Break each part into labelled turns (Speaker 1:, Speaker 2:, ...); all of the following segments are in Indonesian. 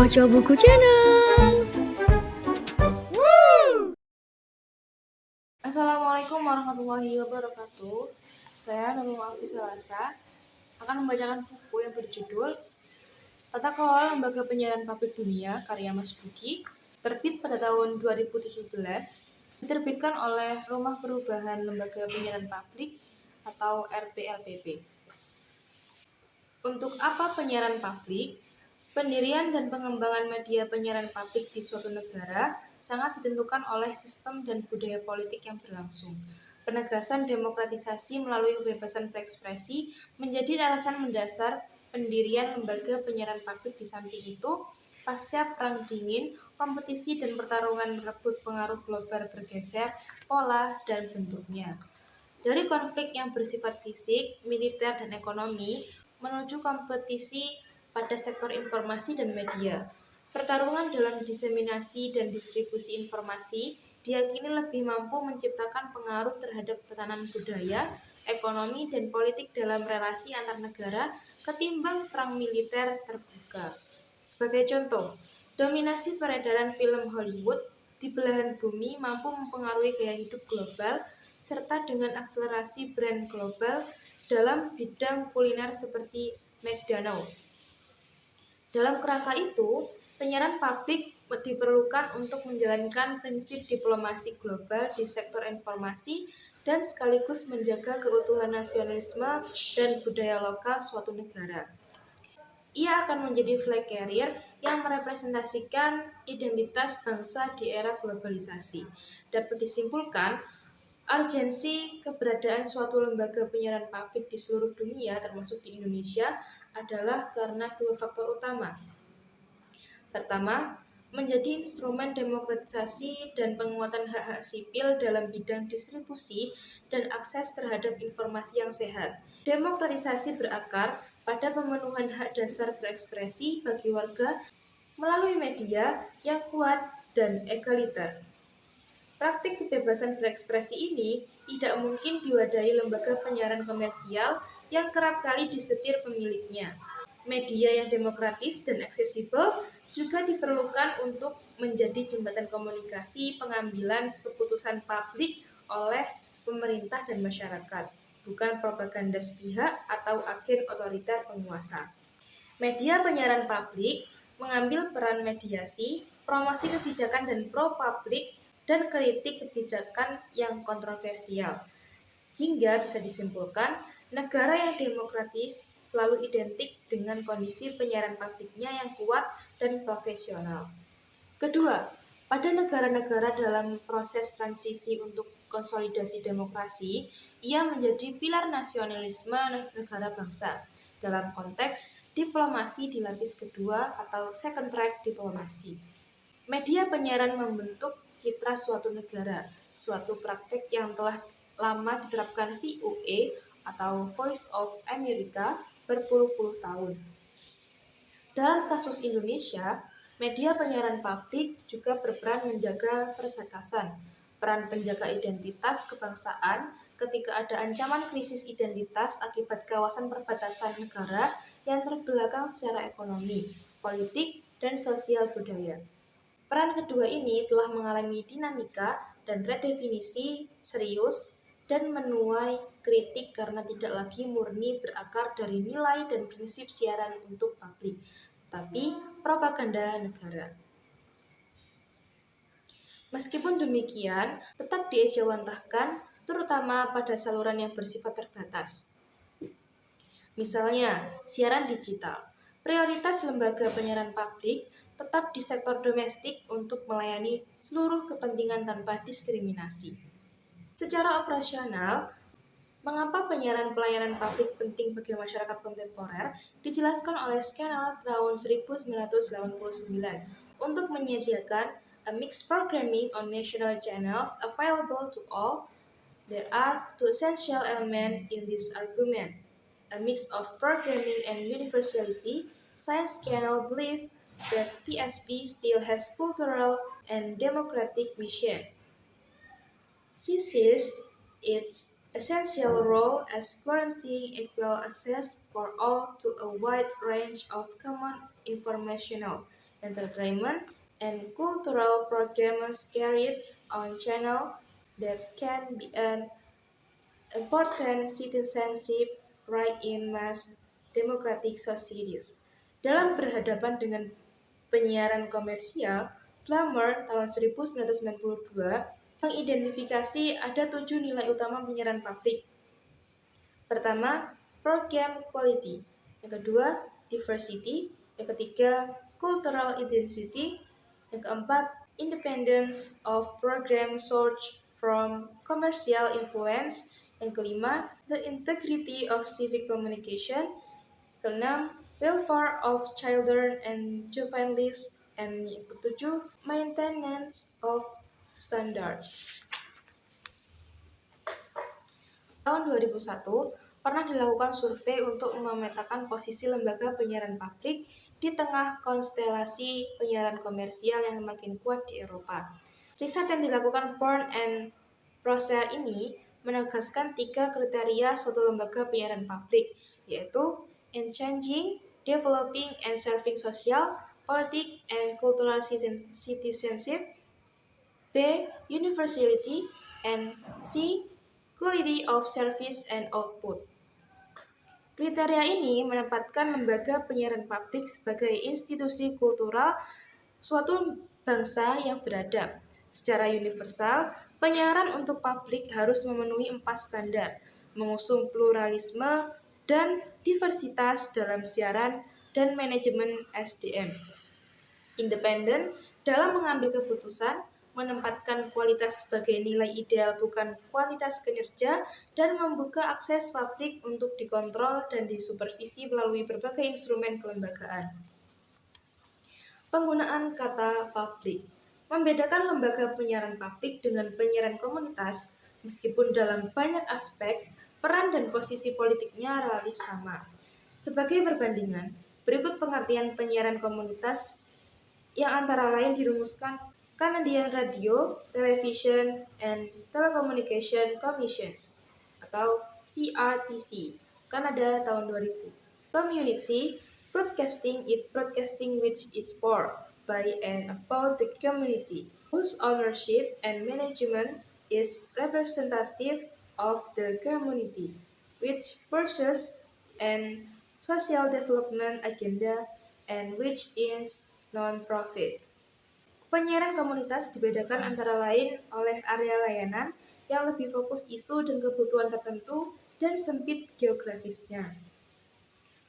Speaker 1: Moco Buku Channel.
Speaker 2: Assalamualaikum warahmatullahi wabarakatuh. Saya Nurul Alfi Salasa akan membacakan buku yang berjudul Tata Kelola Lembaga Penyiaran Publik Dunia karya Mas Buki, terbit pada tahun 2017, diterbitkan oleh Rumah Perubahan Lembaga Penyiaran Publik atau RPLPP. Untuk apa penyiaran publik? Pendirian dan pengembangan media penyiaran publik di suatu negara sangat ditentukan oleh sistem dan budaya politik yang berlangsung. Penegasan demokratisasi melalui kebebasan berekspresi menjadi alasan mendasar pendirian lembaga penyiaran publik. Di samping itu, pasca Perang Dingin, kompetisi dan pertarungan merebut pengaruh global bergeser pola dan bentuknya. Dari konflik yang bersifat fisik, militer, dan ekonomi, menuju kompetisi pada sektor informasi dan media. Pertarungan dalam diseminasi dan distribusi informasi diyakini lebih mampu menciptakan pengaruh terhadap tatanan budaya, ekonomi, dan politik dalam relasi antar negara ketimbang perang militer terbuka. Sebagai contoh, dominasi peredaran film Hollywood di belahan bumi mampu mempengaruhi gaya hidup global, serta dengan akselerasi brand global dalam bidang kuliner seperti McDonald's. Dalam kerangka itu, penyiaran publik diperlukan untuk menjalankan prinsip diplomasi global di sektor informasi dan sekaligus menjaga keutuhan nasionalisme dan budaya lokal suatu negara. Ia akan menjadi flag carrier yang merepresentasikan identitas bangsa di era globalisasi. Dapat disimpulkan, urgensi keberadaan suatu lembaga penyiaran publik di seluruh dunia, termasuk di Indonesia, adalah karena dua faktor utama. Pertama, menjadi instrumen demokratisasi dan penguatan hak-hak sipil dalam bidang distribusi dan akses terhadap informasi yang sehat. Demokratisasi berakar pada pemenuhan hak dasar berekspresi bagi warga melalui media yang kuat dan egaliter. Praktik kebebasan berekspresi ini tidak mungkin diwadahi lembaga penyiaran komersial yang kerap kali disetir pemiliknya. Media yang demokratis dan aksesibel juga diperlukan untuk menjadi jembatan komunikasi pengambilan keputusan publik oleh pemerintah dan masyarakat, bukan propaganda sepihak atau agen otoriter penguasa. Media penyiaran publik mengambil peran mediasi, promosi kebijakan dan pro-publik, dan kritik kebijakan yang kontroversial. Hingga bisa disimpulkan, negara yang demokratis selalu identik dengan kondisi penyiaran publiknya yang kuat dan profesional. Kedua, pada negara-negara dalam proses transisi untuk konsolidasi demokrasi, ia menjadi pilar nasionalisme negara bangsa dalam konteks diplomasi di lapis kedua atau second track diplomasi. Media penyiaran membentuk citra suatu negara, suatu praktek yang telah lama diterapkan VOA atau Voice of America berpuluh-puluh tahun. Dalam kasus Indonesia, media penyiaran publik juga berperan menjaga perbatasan, peran penjaga identitas kebangsaan ketika ada ancaman krisis identitas akibat kawasan perbatasan negara yang terbelakang secara ekonomi, politik, dan sosial budaya. Peran kedua ini telah mengalami dinamika dan redefinisi serius dan menuai kritik karena tidak lagi murni berakar dari nilai dan prinsip siaran untuk publik, tapi propaganda negara. Meskipun demikian, tetap diejawantahkan, terutama pada saluran yang bersifat terbatas. Misalnya, siaran digital. Prioritas lembaga penyiaran publik tetap di sektor domestik untuk melayani seluruh kepentingan tanpa diskriminasi. Secara operasional, mengapa penyiaran pelayanan publik penting bagi masyarakat kontemporer dijelaskan oleh Scannell tahun 1989 untuk menyediakan a mixed programming on national channels available to all. There are two essential elements in this argument: a mix of programming and universality. Science Channel believe that PSP still has cultural and democratic mission. She sees its essential role as guaranteeing equal access for all to a wide range of common informational, entertainment, and cultural programs carried on channel that can be an important citizenship right in mass democratic societies. Dalam berhadapan dengan penyiaran komersial, Plummer tahun 1992 mengidentifikasi ada 7 nilai utama penyiaran publik. Pertama, program quality. Yang kedua, diversity. Yang ketiga, cultural identity. Yang keempat, independence of program source from commercial influence. Yang kelima, the integrity of civic communication. Keenam, welfare of children and juveniles. And yang ketujuh, maintenance of standards. Tahun 2001, pernah dilakukan survei untuk memetakan posisi lembaga penyiaran publik di tengah konstelasi penyiaran komersial yang makin kuat di Eropa. Riset yang dilakukan Born and Prosser ini menegaskan 3 kriteria suatu lembaga penyiaran publik, yaitu engaging, developing, and serving social, politic, and cultural citizenship, B. Universality, and C. Quality of service and output. Kriteria ini menempatkan lembaga penyiaran publik sebagai institusi kultural suatu bangsa yang beradab. Secara universal, penyiaran untuk publik harus memenuhi 4 standar, mengusung pluralisme dan diversitas dalam siaran dan manajemen SDM. Independen dalam mengambil keputusan, menempatkan kualitas sebagai nilai ideal bukan kualitas kinerja, dan membuka akses publik untuk dikontrol dan disupervisi melalui berbagai instrumen kelembagaan. Penggunaan kata publik membedakan lembaga penyiaran publik dengan penyiaran komunitas, meskipun dalam banyak aspek, peran dan posisi politiknya relatif sama. Sebagai perbandingan, berikut pengertian penyiaran komunitas yang antara lain dirumuskan Canadian Radio, Television, and Telecommunication Commissions atau CRTC, Kanada tahun 2000. Community broadcasting is broadcasting which is for, by, and about the community, whose ownership and management is representative of the community, which pursues an social development agenda, and which is non-profit. Penyiaran komunitas dibedakan antara lain oleh area layanan yang lebih fokus isu dan kebutuhan tertentu dan sempit geografisnya.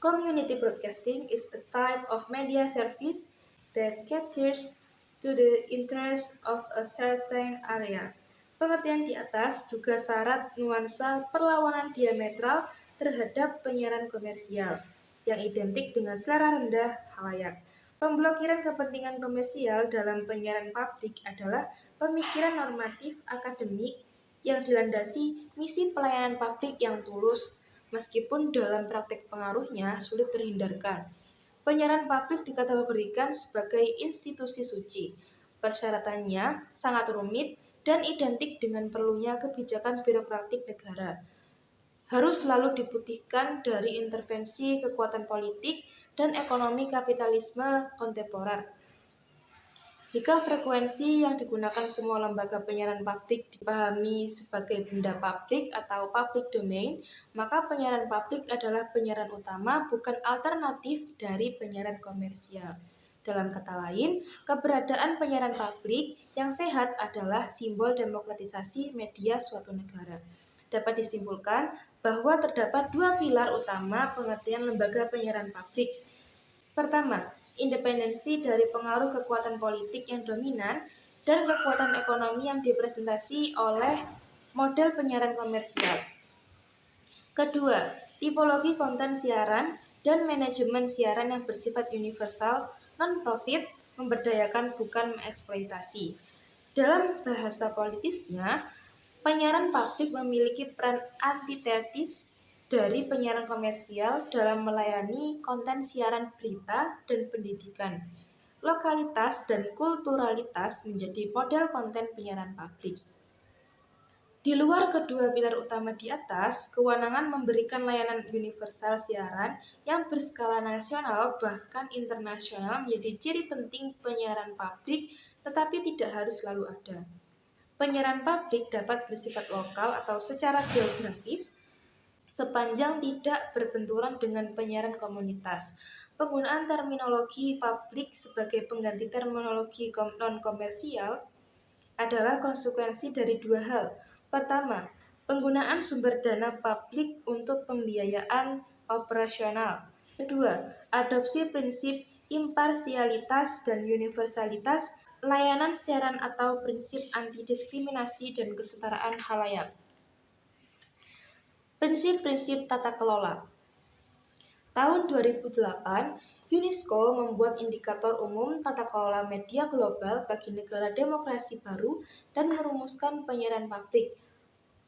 Speaker 2: Community broadcasting is a type of media service that caters to the interests of a certain area. Pengertian di atas juga syarat nuansa perlawanan diametral terhadap penyiaran komersial, yang identik dengan selera rendah halayak. Pemblokiran kepentingan komersial dalam penyiaran publik adalah pemikiran normatif akademik yang dilandasi misi pelayanan publik yang tulus, meskipun dalam praktek pengaruhnya sulit terhindarkan. Penyiaran publik dikategorikan sebagai institusi suci. Persyaratannya sangat rumit dan identik dengan perlunya kebijakan birokratik negara. Harus selalu diputihkan dari intervensi kekuatan politik dan ekonomi kapitalisme kontemporer. Jika frekuensi yang digunakan semua lembaga penyiaran publik dipahami sebagai benda publik atau public domain, maka penyiaran publik adalah penyiaran utama, bukan alternatif dari penyiaran komersial. Dalam kata lain, keberadaan penyiaran publik yang sehat adalah simbol demokratisasi media suatu negara. Dapat disimpulkan bahwa terdapat 2 pilar utama pengertian lembaga penyiaran publik. Pertama, independensi dari pengaruh kekuatan politik yang dominan dan kekuatan ekonomi yang dipresentasi oleh model penyiaran komersial. Kedua, tipologi konten siaran dan manajemen siaran yang bersifat universal, non-profit, memberdayakan bukan mengeksploitasi. Dalam bahasa politisnya, penyiaran publik memiliki peran antitesis dari penyiaran komersial dalam melayani konten siaran berita dan pendidikan. Lokalitas dan kulturalitas menjadi model konten penyiaran publik. Di luar kedua pilar utama di atas, kewenangan memberikan layanan universal siaran yang berskala nasional bahkan internasional menjadi ciri penting penyiaran publik, tetapi tidak harus selalu ada. Penyiaran publik dapat bersifat lokal atau secara geografis, sepanjang tidak berbenturan dengan penyiaran komunitas. Penggunaan terminologi publik sebagai pengganti terminologi non-komersial adalah konsekuensi dari dua hal. Pertama, penggunaan sumber dana publik untuk pembiayaan operasional. Kedua, adopsi prinsip imparsialitas dan universalitas layanan siaran atau prinsip anti-diskriminasi dan kesetaraan khalayak. Prinsip-prinsip tata kelola. Tahun 2008, UNESCO membuat indikator umum tata kelola media global bagi negara demokrasi baru dan merumuskan penyiaran publik,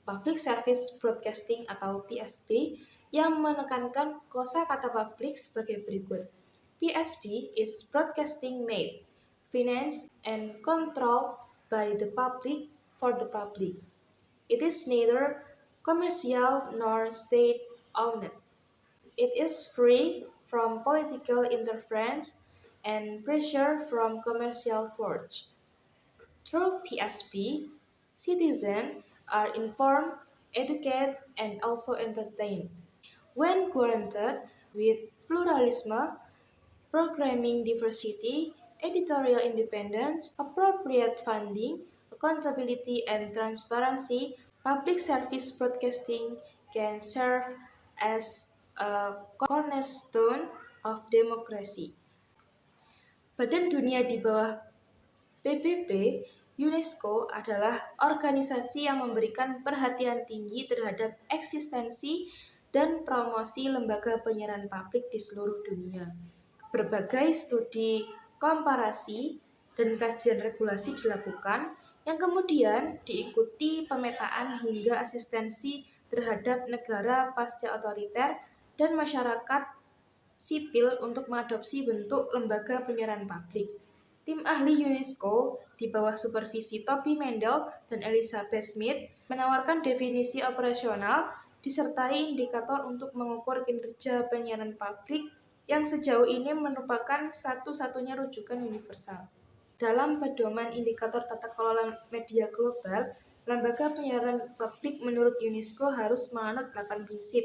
Speaker 2: Public Service Broadcasting atau PSB, yang menekankan kosakata publik sebagai berikut. PSB is broadcasting made, financed and controlled by the public for the public. It is neither commercial nor state-owned. It is free from political interference and pressure from commercial force. Through PSP, citizens are informed, educated, and also entertained. When guaranteed with pluralism, programming diversity, editorial independence, appropriate funding, accountability, and transparency, public service broadcasting can serve as a cornerstone of democracy. Badan Dunia di bawah PBB, UNESCO adalah organisasi yang memberikan perhatian tinggi terhadap eksistensi dan promosi lembaga penyiaran publik di seluruh dunia. Berbagai studi komparasi dan kajian regulasi dilakukan, yang kemudian diikuti pemetaan hingga asistensi terhadap negara pasca otoriter dan masyarakat sipil untuk mengadopsi bentuk lembaga penyiaran publik. Tim ahli UNESCO di bawah supervisi Toby Mendel dan Elizabeth Smith menawarkan definisi operasional disertai indikator untuk mengukur kinerja penyiaran publik yang sejauh ini merupakan satu-satunya rujukan universal. Dalam pedoman indikator tata kelola media global, lembaga penyiaran publik menurut UNESCO harus menganut 8 prinsip.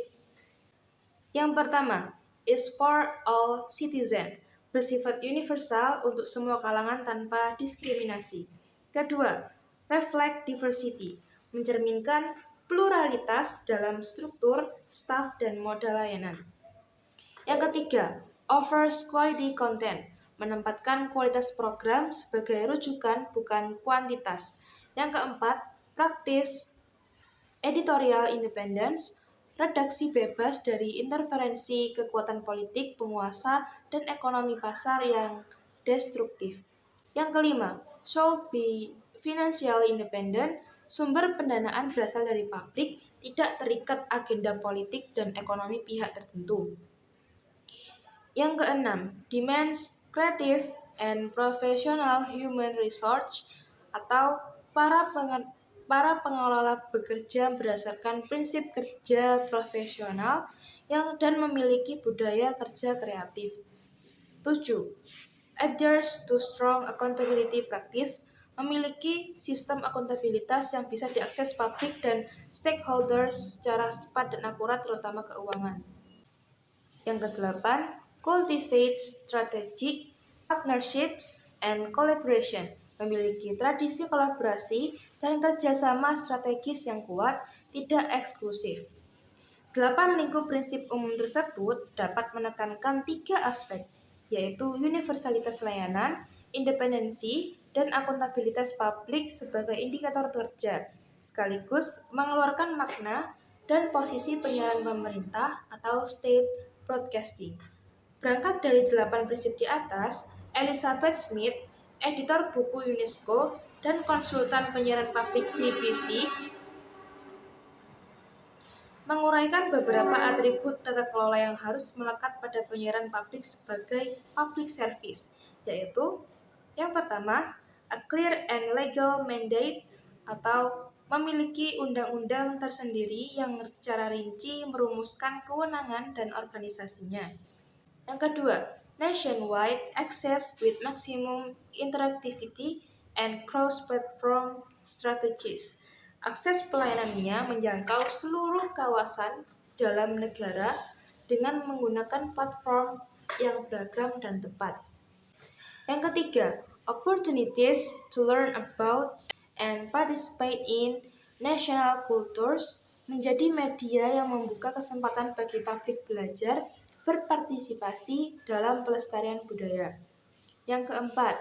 Speaker 2: Yang pertama, is for all citizens, bersifat universal untuk semua kalangan tanpa diskriminasi. Kedua, reflect diversity, mencerminkan pluralitas dalam struktur, staf, dan moda layanan. Yang ketiga, offers quality content, menempatkan kualitas program sebagai rujukan bukan kuantitas. Yang keempat, practice editorial independence, redaksi bebas dari interferensi kekuatan politik, penguasa, dan ekonomi pasar yang destruktif. Yang kelima, should be financial independent, sumber pendanaan berasal dari publik, tidak terikat agenda politik dan ekonomi pihak tertentu. Yang keenam, demands creative and professional human resource atau para pengelola bekerja berdasarkan prinsip kerja profesional dan memiliki budaya kerja kreatif. 7. Adheres to strong accountability practice, memiliki sistem akuntabilitas yang bisa diakses publik dan stakeholders secara cepat dan akurat, terutama keuangan. Yang kedelapan, cultivate strategic partnerships and collaboration, memiliki tradisi kolaborasi dan kerjasama strategis yang kuat, tidak eksklusif. 8 lingkup prinsip umum tersebut dapat menekankan 3 aspek, yaitu universalitas layanan, independensi, dan akuntabilitas publik sebagai indikator kerja, sekaligus mengeluarkan makna dan posisi penyiaran pemerintah atau state broadcasting. Berangkat dari 8 prinsip di atas, Elizabeth Smith, editor buku UNESCO dan konsultan penyiaran publik BBC, menguraikan beberapa atribut tata kelola yang harus melekat pada penyiaran publik sebagai public service, yaitu yang pertama, a clear and legal mandate atau memiliki undang-undang tersendiri yang secara rinci merumuskan kewenangan dan organisasinya. Yang kedua, nationwide access with maximum interactivity and cross-platform strategies. Akses pelayanannya menjangkau seluruh kawasan dalam negara dengan menggunakan platform yang beragam dan tepat. Yang ketiga, opportunities to learn about and participate in national cultures menjadi media yang membuka kesempatan bagi publik belajar berpartisipasi dalam pelestarian budaya. Yang keempat,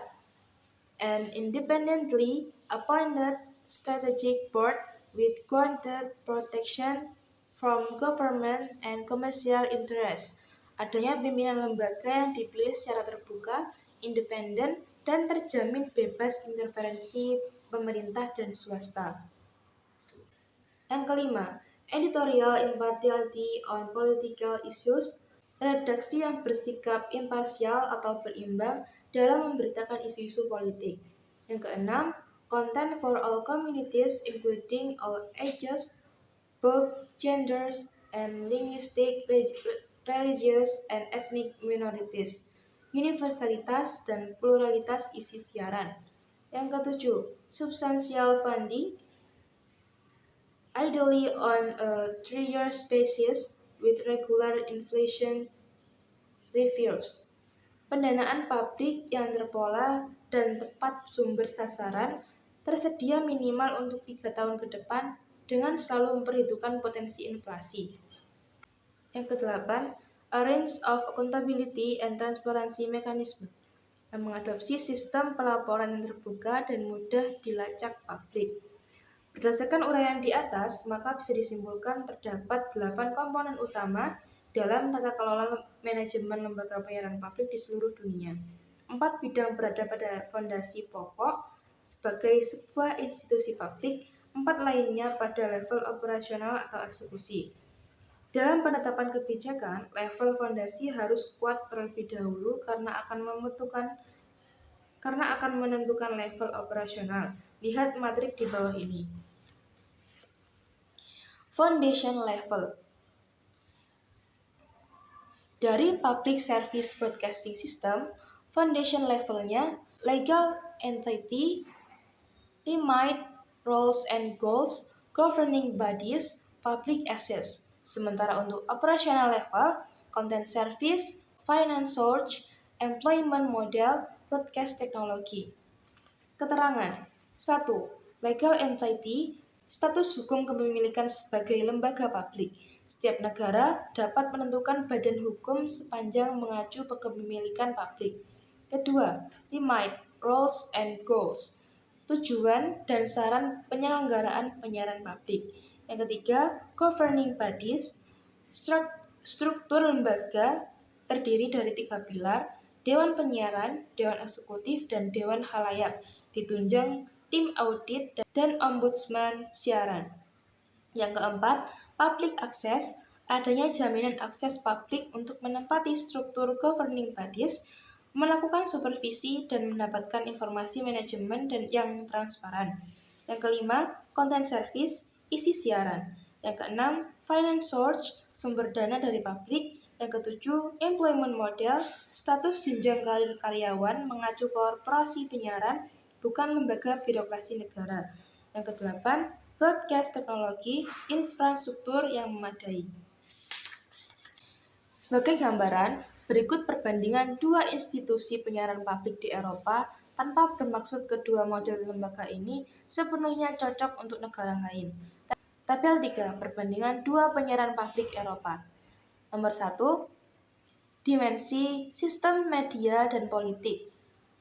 Speaker 2: an independently appointed strategic board with granted protection from government and commercial interests. Adanya pimpinan lembaga yang dipilih secara terbuka, independen, dan terjamin bebas intervensi pemerintah dan swasta. Yang kelima, editorial impartiality on political issues, redaksi yang bersikap imparsial atau berimbang dalam memberitakan isu-isu politik. Yang keenam, content for all communities including all ages, both genders, and linguistic, religious, and ethnic minorities. Universalitas dan pluralitas isi siaran. Yang ketujuh, substantial funding, ideally on a 3-year basis with regular inflation reviews. Pendanaan publik yang terpola dan tepat sumber sasaran tersedia minimal untuk 3 tahun ke depan dengan selalu memperhitungkan potensi inflasi. Yang kedelapan, a range of accountability and transparency mechanism yang mengadopsi sistem pelaporan yang terbuka dan mudah dilacak publik. Berdasarkan uraian di atas, maka bisa disimpulkan terdapat 8 komponen utama dalam tata kelola manajemen lembaga penyiaran publik di seluruh dunia. 4 bidang berada pada fondasi pokok sebagai sebuah institusi publik, 4 lainnya pada level operasional atau eksekusi. Dalam penetapan kebijakan, level fondasi harus kuat terlebih dahulu karena akan menentukan level operasional. Lihat matrik di bawah ini. Foundation level. Dari Public Service Broadcasting System, foundation levelnya legal entity, limit, roles and goals, governing bodies, public access. Sementara untuk operational level, content service, finance source, employment model, broadcast technology. Keterangan 1. Legal entity, status hukum kepemilikan sebagai lembaga publik. Setiap negara dapat menentukan badan hukum sepanjang mengacu kepemilikan publik. Kedua, limit, roles and goals, tujuan dan saran penyelenggaraan penyiaran publik. Yang ketiga, governing bodies, struktur lembaga terdiri dari 3 pilar, Dewan Penyiaran, Dewan Eksekutif, dan Dewan Khalayak, ditunjang tim audit dan ombudsman siaran. Yang keempat, public access, adanya jaminan akses publik untuk menempati struktur governing bodies, melakukan supervisi dan mendapatkan informasi manajemen dan yang transparan. Yang kelima, content service, isi siaran. Yang keenam, finance source, sumber dana dari publik. Yang ketujuh, employment model, status jenjang karir karyawan mengacu korporasi penyiaran, bukan lembaga birokrasi negara. Yang kedelapan, broadcast teknologi, infrastruktur yang memadai. Sebagai gambaran, berikut perbandingan 2 institusi penyiaran publik di Eropa tanpa bermaksud kedua model lembaga ini sepenuhnya cocok untuk negara lain. Tabel 3, perbandingan 2 penyiaran publik Eropa. Nomor 1, dimensi sistem media dan politik.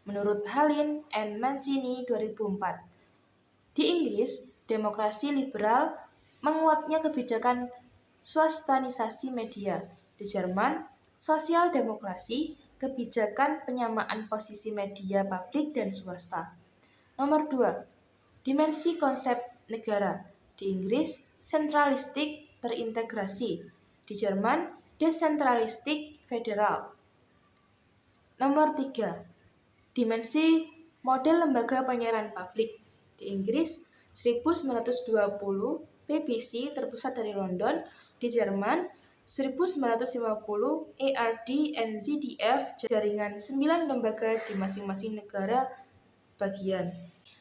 Speaker 2: Menurut Hallin and Mancini 2004. Di Inggris, demokrasi liberal menguatnya kebijakan swastanisasi media. Di Jerman, sosial demokrasi, kebijakan penyamaan posisi media publik dan swasta. Nomor 2, dimensi konsep negara. Di Inggris, sentralistik terintegrasi. Di Jerman, desentralistik federal. Nomor 3, dimensi model lembaga penyiaran publik. Di Inggris, 1920, BBC terpusat dari London, di Jerman. 1950, ARD and ZDF, jaringan 9 lembaga di masing-masing negara bagian.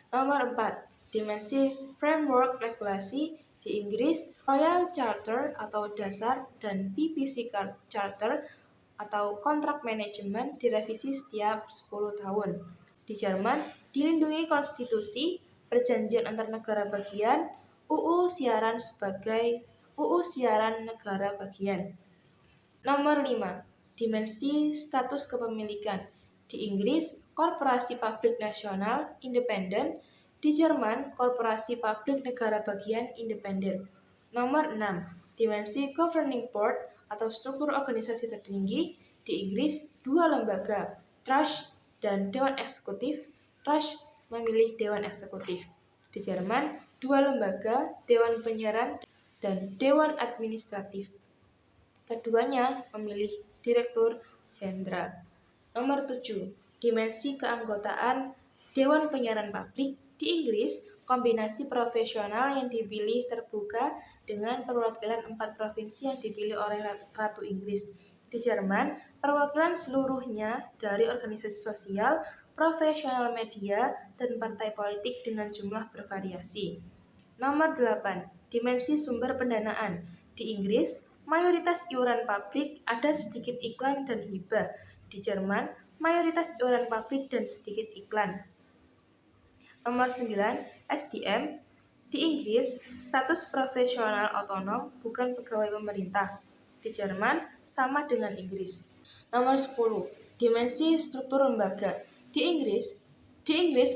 Speaker 2: Nomor 4, dimensi framework regulasi di Inggris, Royal Charter atau dasar dan BBC Charter atau kontrak manajemen direvisi setiap 10 tahun. Di Jerman, dilindungi konstitusi, perjanjian antar negara bagian, UU siaran sebagai UU siaran negara bagian. Nomor 5, dimensi status kepemilikan. Di Inggris, korporasi publik nasional independen. Di Jerman, korporasi publik negara bagian independen. Nomor 6, dimensi governing board atau struktur organisasi tertinggi. Di Inggris, 2 lembaga, Thrush dan Dewan Eksekutif. Thrush memilih Dewan Eksekutif. Di Jerman, 2 lembaga, Dewan Penyiaran dan Dewan Administratif. Keduanya memilih Direktur Jenderal. Nomor 7, dimensi keanggotaan Dewan Penyiaran Publik. Di Inggris, kombinasi profesional yang dipilih terbuka dengan perwakilan 4 provinsi yang dipilih oleh Ratu Inggris. Di Jerman, perwakilan seluruhnya dari organisasi sosial, profesional media, dan partai politik dengan jumlah bervariasi. Nomor 8, dimensi sumber pendanaan. Di Inggris, mayoritas iuran publik, ada sedikit iklan dan hibah. Di Jerman, mayoritas iuran publik dan sedikit iklan. Nomor 9, SDM. Di Inggris, status profesional otonom, bukan pegawai pemerintah. Di Jerman, sama dengan Inggris. Nomor 10, dimensi struktur lembaga. Di Inggris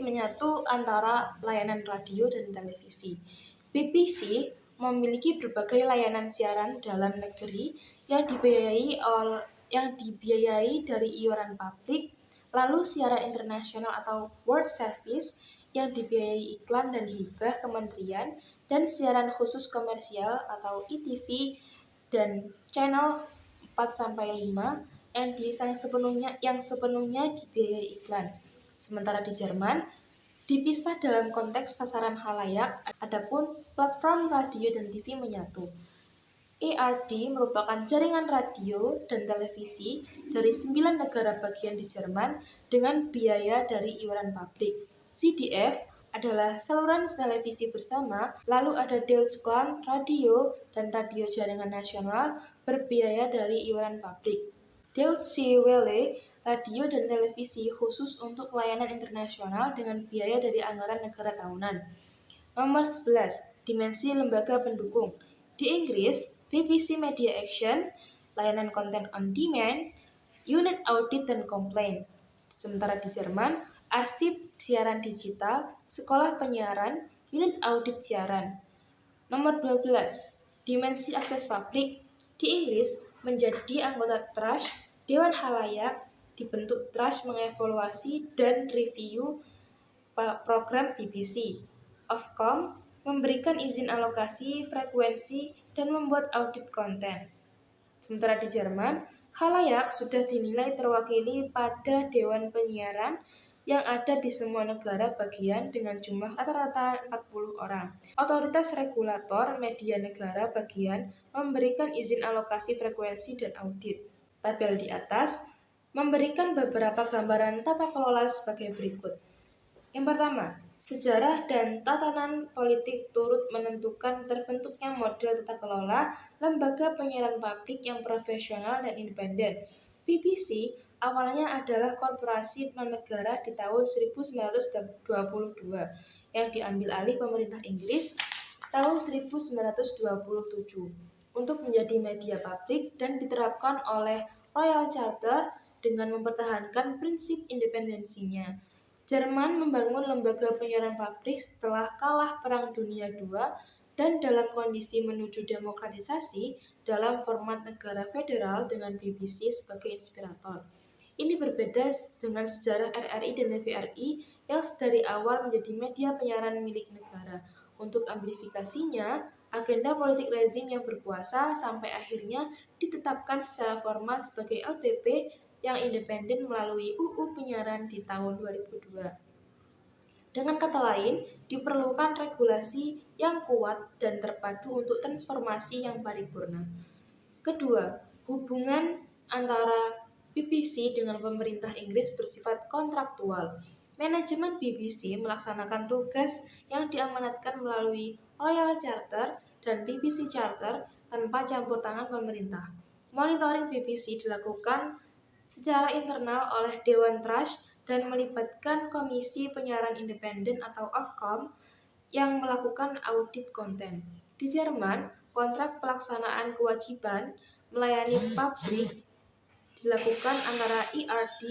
Speaker 2: menyatu antara layanan radio dan televisi. BBC memiliki berbagai layanan siaran dalam negeri yang dibiayai dari iuran publik, lalu siaran internasional atau World Service yang dibiayai iklan dan hibah kementerian, dan siaran khusus komersial atau ETV dan channel 4-5 yang sepenuhnya dibiayai iklan. Sementara di Jerman, dipisah dalam konteks sasaran khalayak, adapun platform radio dan TV menyatu. ARD merupakan jaringan radio dan televisi dari 9 negara bagian di Jerman dengan biaya dari iuran publik. ZDF adalah saluran televisi bersama, lalu ada Deutschland Radio dan radio jaringan nasional berbiaya dari iuran publik. Deutsche Welle, radio dan televisi khusus untuk layanan internasional dengan biaya dari anggaran negara tahunan. Nomor 11, dimensi lembaga pendukung. Di Inggris, BBC Media Action, layanan konten on demand, unit audit dan komplain. Sementara di Jerman, arsip siaran digital, sekolah penyiaran, unit audit siaran. Nomor 12, dimensi akses publik. Di Inggris, menjadi anggota Thrush, Dewan Khalayak, dibentuk Thrush mengevaluasi dan review program BBC. Ofcom memberikan izin alokasi, frekuensi, dan membuat audit konten. Sementara di Jerman, khalayak sudah dinilai terwakili pada Dewan Penyiaran yang ada di semua negara bagian dengan jumlah rata-rata 40 orang. Otoritas regulator media negara bagian memberikan izin alokasi frekuensi dan audit. Tabel di atas memberikan beberapa gambaran tata kelola sebagai berikut. Yang pertama, sejarah dan tatanan politik turut menentukan terbentuknya model tata kelola lembaga penyiaran publik yang profesional dan independen. BBC awalnya adalah korporasi non-negara di tahun 1922 yang diambil alih pemerintah Inggris tahun 1927 untuk menjadi media publik dan diterapkan oleh Royal Charter dengan mempertahankan prinsip independensinya. Jerman membangun lembaga penyiaran publik setelah kalah Perang Dunia II dan dalam kondisi menuju demokratisasi dalam format negara federal dengan BBC sebagai inspirator. Ini berbeda dengan sejarah RRI dan TVRI yang sedari awal menjadi media penyiaran milik negara. Untuk amplifikasinya, agenda politik rezim yang berkuasa sampai akhirnya ditetapkan secara formal sebagai LPP yang independen melalui UU Penyiaran di tahun 2002. Dengan kata lain, diperlukan regulasi yang kuat dan terpadu untuk transformasi yang paripurna. Kedua, hubungan antara BBC dengan pemerintah Inggris bersifat kontraktual. Manajemen BBC melaksanakan tugas yang diamanatkan melalui Royal Charter dan BBC Charter tanpa campur tangan pemerintah. Monitoring BBC dilakukan secara internal oleh Dewan Truss dan melibatkan Komisi Penyiaran Independen atau Ofcom yang melakukan audit konten. Di Jerman, kontrak pelaksanaan kewajiban melayani publik dilakukan antara ERD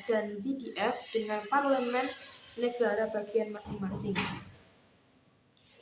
Speaker 2: dan ZDF dengan parlemen negara bagian masing-masing.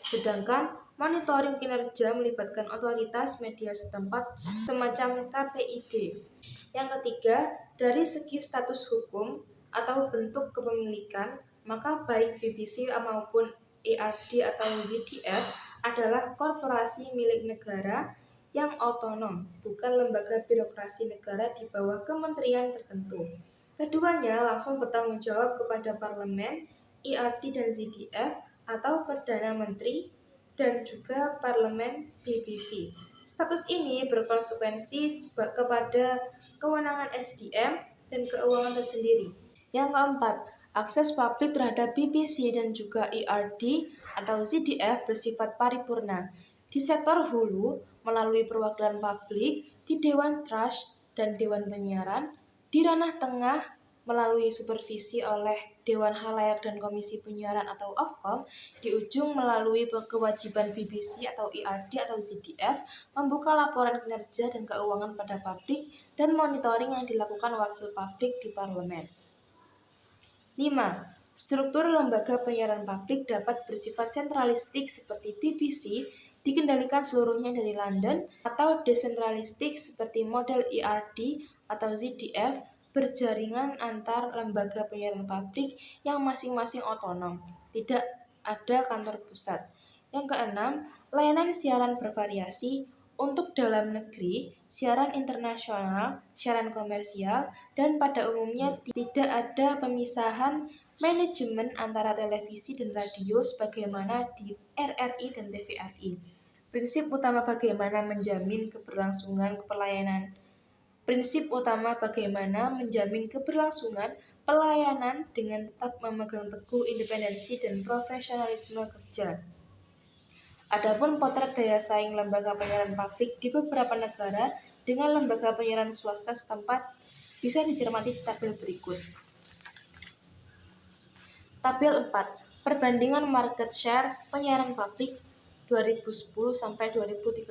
Speaker 2: Sedangkan monitoring kinerja melibatkan otoritas media setempat semacam KPID. Yang ketiga, dari segi status hukum atau bentuk kepemilikan, maka baik BBC maupun ERD atau ZDF adalah korporasi milik negara yang otonom, bukan lembaga birokrasi negara di bawah kementerian tertentu. Keduanya langsung bertanggung jawab kepada parlemen, ERD dan ZDF atau Perdana Menteri dan juga parlemen BBC. Status ini berkonsekuensi kepada kewenangan SDM dan keuangan tersendiri. Yang keempat, akses publik terhadap BBC dan juga ERD atau ZDF bersifat paripurna. Di sektor hulu, melalui perwakilan publik di Dewan Truss dan Dewan Penyiaran, di ranah tengah melalui supervisi oleh Dewan Khalayak dan Komisi Penyiaran atau Ofcom, di ujung melalui kewajiban BBC atau ERD atau ZDF membuka laporan kinerja dan keuangan pada publik dan monitoring yang dilakukan wakil publik di parlemen. 5. Struktur lembaga penyiaran publik dapat bersifat sentralistik seperti BBC dikendalikan seluruhnya dari London atau desentralistik seperti model ERD atau ZDF berjaringan antar lembaga penyiaran publik yang masing-masing otonom, tidak ada kantor pusat. Yang keenam, layanan siaran bervariasi untuk dalam negeri, siaran internasional, siaran komersial, dan pada umumnya tidak ada pemisahan manajemen antara televisi dan radio sebagaimana di RRI dan TVRI. Prinsip utama bagaimana menjamin keberlangsungan pelayanan dengan tetap memegang teguh independensi dan profesionalisme kerja. Adapun potret daya saing lembaga penyiaran publik di beberapa negara dengan lembaga penyiaran swasta setempat bisa dicermati di tabel berikut. Tabel 4. Perbandingan market share penyiaran publik 2010 sampai 2013.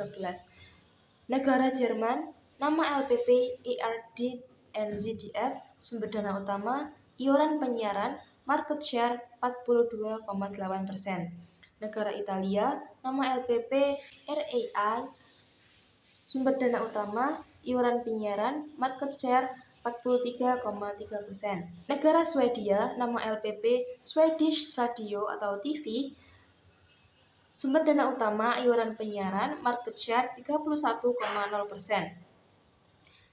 Speaker 2: Negara Jerman, nama LPP, ERD, and ZDF, sumber dana utama, iuran penyiaran, market share 42,8%. Negara Italia, nama LPP, RAI, sumber dana utama, iuran penyiaran, market share 43,3%. Negara Swedia, nama LPP, Swedish Radio atau TV, sumber dana utama, iuran penyiaran, market share 31,0%.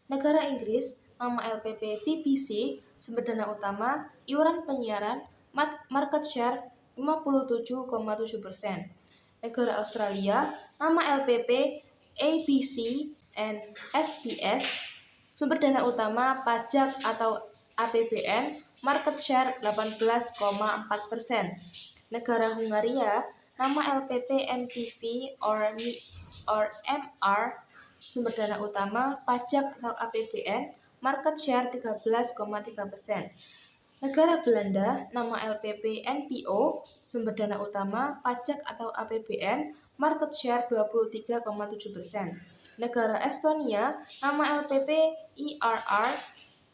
Speaker 2: Negara Inggris, nama LPP BBC, sumber dana utama, iuran penyiaran, market share 57,7%. Negara Australia, nama LPP, ABC and SBS, sumber dana utama, pajak atau APBN, market share 18,4%. Negara Hungaria, nama LPP MTV or MR, sumber dana utama, pajak atau APBN, market share 13,3%. Negara Belanda, nama LPP NPO, sumber dana utama, pajak atau APBN, market share 23,7%. Negara Estonia, nama LPP ERR,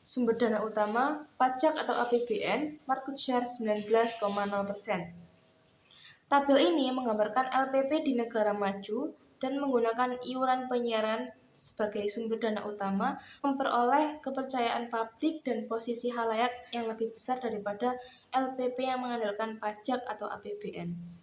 Speaker 2: sumber dana utama, pajak atau APBN, market share 19,0%. Tabel ini menggambarkan LPP di negara maju dan menggunakan iuran penyiaran sebagai sumber dana utama memperoleh kepercayaan publik dan posisi khalayak yang lebih besar daripada LPP yang mengandalkan pajak atau APBN.